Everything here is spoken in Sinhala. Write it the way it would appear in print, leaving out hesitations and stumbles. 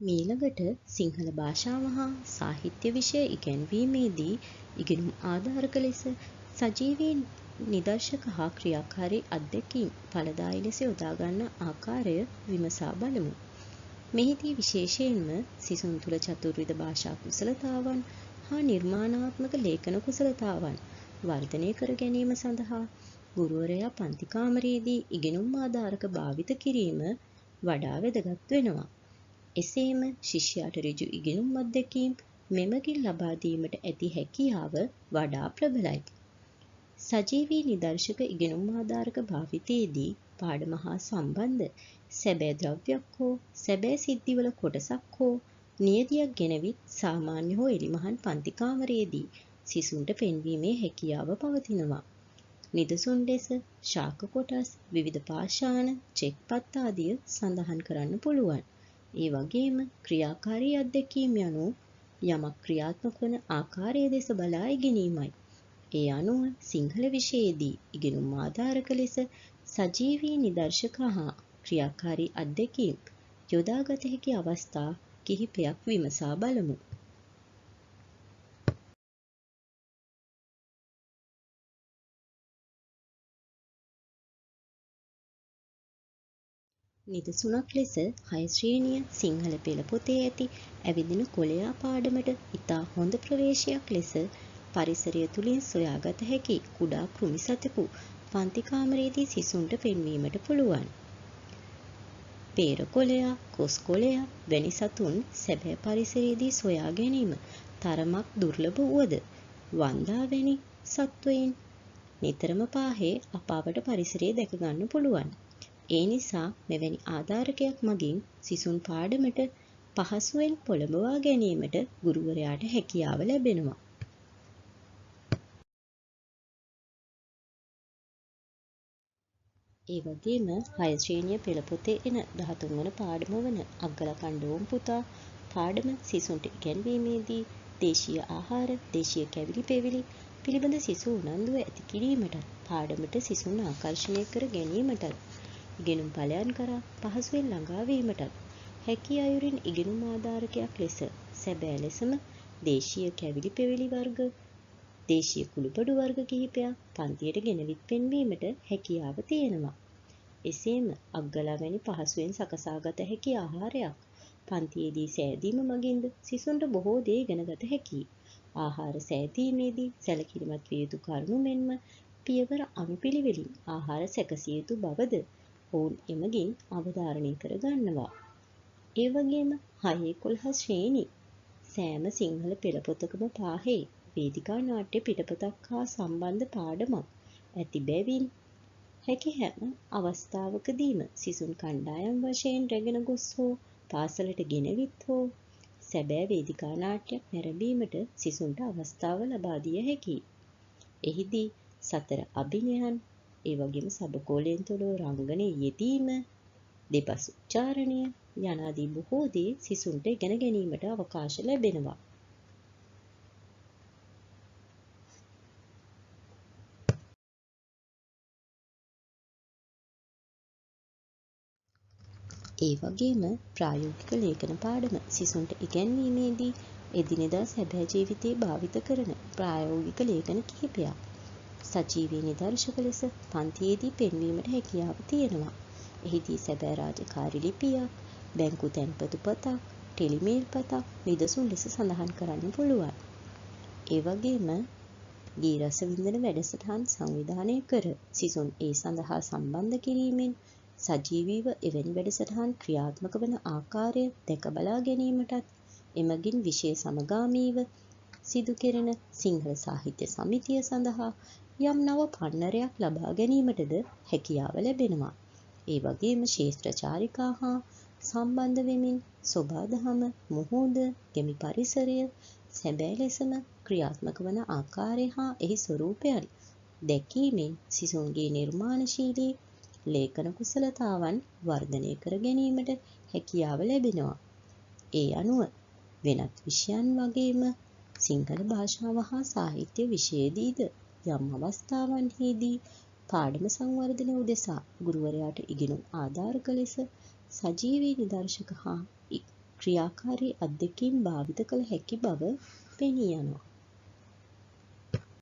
මීළඟට සිංහල භාෂාව හා සාහිත්‍ය විෂය ඉගැන්වීමේදී ඉගෙනුම් ආධාරක ලෙස සජීවී නිදර්ශක හා ක්‍රියාකාරී අත්දැකීම් ඵලදායී ලෙස යොදා ගන්නා ආකාරය විමසා බලමු. මෙහිදී විශේෂයෙන්ම සිසුන් තුළ චතුර්විධ භාෂා කුසලතාවන් හා නිර්මාණාත්මක ලේඛන කුසලතාවන් වර්ධනය කර ගැනීම සඳහා ගුරුවරයා පන්ති කාමරයේදී ඉගෙනුම් ආධාරක භාවිත කිරීම වඩා වැදගත් වෙනවා. එසේම ශිෂ්‍යයාට ඍජු ඉගෙනුම් අත්දැකීම් මෙමගින් ලබා දීමට ඇති හැකියාව වඩා ප්‍රබලයි. සජීවී නිදර්ශක ඉගෙනුම් ආධාරක භාවිතයේදී පාඩම හා සම්බන්ධ සැබෑ ද්‍රව්‍යයක් හෝ සැබෑ සිද්ධිවල කොටසක් හෝ නියතියක් ගෙනවිත් සාමාන්‍ය හෝ එළිමහන් පන්ති කාමරයේදී සිසුන්ට පෙන්වීමේ හැකියාව පවතිනවා. නිදසුන් ලෙස ශාක කොටස්, විවිධ පාෂාණ, චෙක්පත් ආදිය සඳහන් කරන්න පුළුවන්. ඒ වගේම ක්‍රියාකාරී අත්දැකීම් යනු යමක් ක්‍රියාත්මක වන ආකාරය දෙස බලා ඉගෙනීමයි. ඒ අනුව සිංහල විෂයේදී ඉගෙනුම් ආධාරක ලෙස සජීවී නිදර්ශක හා ක්‍රියාකාරී අත්දැකීම් යොදාගත හැකි අවස්ථා කිහිපයක් විමසා බලමු. නිදසුනක් ලෙස 6 ශ්‍රේණිය සිංහල පෙළ පොතේ ඇති ඇවිදින කොළයා පාඩමට ඉතා හොඳ ප්‍රවේශයක් ලෙස පරිසරය තුලින් සොයාගත හැකි කුඩා කෘමි සතෙකු පන්ති කාමරයේදී සිසුන්ට පෙන්වීමට පුළුවන්. පේර කොළයා, කොස් කොළයා වැනි සතුන් සැබෑ පරිසරයේදී සොයා ගැනීම තරමක් දුර්ලභ වුවද වන්දා වැනි සත්වයින් නිතරම පාහේ අපාවට පරිසරයේ දැක ගන්න පුළුවන්. ඒ නිසා මෙවැනි ආධාරකයක් මගින් සිසුන් පාඩමට පහසුවෙන් පොළඹවා ගැනීමට ගුරුවරයාට හැකියාව ලැබෙනවා. ඒ වගේම 6 ශ්‍රේණිය පෙළ පොතේ එන 13 වන පාඩම වන අග්ගලකණ්ඩෝම් පුතා පාඩම සිසුන්ට ඉගැන්වීමේදී දේශීය ආහාර, දේශීය කැවිලි පෙවිලි පිළිබඳ සිසු උනන්දුව ඇති කිරීමටත් පාඩමට සිසුන් ආකර්ෂණය කර ගැනීමටත් ඉගෙනුම් ඵලයන් කරා පහසුවෙන් ළඟා වීමටත් හැකි අයුරින් ඉගෙනුම් ආධාරකයක් ලෙස සැබෑ ලෙසම දේශීය කැවිලි පෙවිලි වර්ග, දේශීය කුළුපඩු වර්ග කිහිපයක් පන්තියට ගෙනවිත් පෙන්වීමට හැකියාව තියෙනවා. එසේම අග්ගලා වැනි පහසුවෙන් සකසාගත හැකි ආහාරයක් පන්තියේදී සෑදීම මගින්ද සිසුන්ට බොහෝ දේ ඉගෙනගත හැකියි. ආහාර සෑදීමේදී සැලකිලිමත් විය යුතු කරුණු මෙන්ම පියවර අනුපිළිවෙලින් ආහාර සැකසිය යුතු බවද ඔවුන් එමගින් අවධාරණය කර ගන්නවා. ඒ වගේම 6-11 ශ්‍රේණි සෑම සිංහල පෙළ පොතකම පාහේ වේදිකා නාට්‍ය පිටපතක් හා සම්බන්ධ පාඩමක් ඇති බැවින් හැකි හැම අවස්ථාවකදීම සිසුන් කණ්ඩායම් වශයෙන් රැගෙන ගොස් හෝ පාසලට ගෙනවිත් හෝ සැබෑ වේදිකා නාට්‍යයක් නැරඹීමට සිසුන්ට අවස්ථාව ලබා දිය හැකියි. එහිදී සතර අභිනයන්, ඒ වගේම සබකෝලයෙන් තොරව රංගනයේ යෙදීම, දෙපස් උච්චාරණය යනාදී බොහෝ දේ සිසුන්ට ඉගෙන ගැනීමට අවකාශ ලැබෙනවා. ඒ වගේම ප්‍රායෝගික ලේඛන පාඩම සිසුන්ට ඉගැන්වීමේදී එදිනෙදා සැබෑ ජීවිතයේ භාවිත කරන ප්‍රායෝගික ලේඛන කිහිපයක් සජීවී නිදර්ශක ලෙස පන්තියේදී පෙන්වීමට හැකියාව තියෙනවා. එහිදී සැබෑ රාජකාරී ලිපියක්, බැංකු තැන්පතු පතක්, ටෙලිමේල් පතක් නිදසුන් ලෙස සඳහන් කරන්න පුළුවන්. ඒ වගේම ගී රස වින්දන වැඩසටහන් සංවිධානය කර සිසුන් ඒ සඳහා සම්බන්ධ කිරීමෙන් සජීවීව එවැනි වැඩසටහන් ක්‍රියාත්මක වන ආකාරය දැක බලා ගැනීමටත් එමගින් විෂය සමගාමීව සිදු කෙරෙන සිංහල සාහිත්‍ය සමිතිය සඳහා යම් නව පන්නරයක් ලබා ගැනීමටද හැකියාව ලැබෙනවා. ඒ වගේම ශේෂ්ත්‍ර චාරිකා හා සම්බන්ධ වෙමින් සොබාදහම, මුහුද, ගෙමි පරිසරය සැබෑ ලෙසම ක්‍රියාත්මක වන ආකාරය හා එහි ස්වරූපයන් දැකීමෙන් සිසුන්ගේ නිර්මාණශීලී ලේඛන කුසලතාවන් වර්ධනය කර ගැනීමට හැකියාව ලැබෙනවා. ඒ අනුව වෙනත් විෂයන් වගේම සිංහල භාෂාව හා සාහිත්‍ය විෂයේදීද යම් අවස්ථාවන්හිදී පාඩම සංවර්ධනය උදෙසා ගුරුවරයාට ඉගෙනුම් ආධාරක ලෙස සජීවී නිදර්ශක හා ක්‍රියාකාරී අත්දැකීම් භාවිත කළ හැකි බව පෙනී යනවා.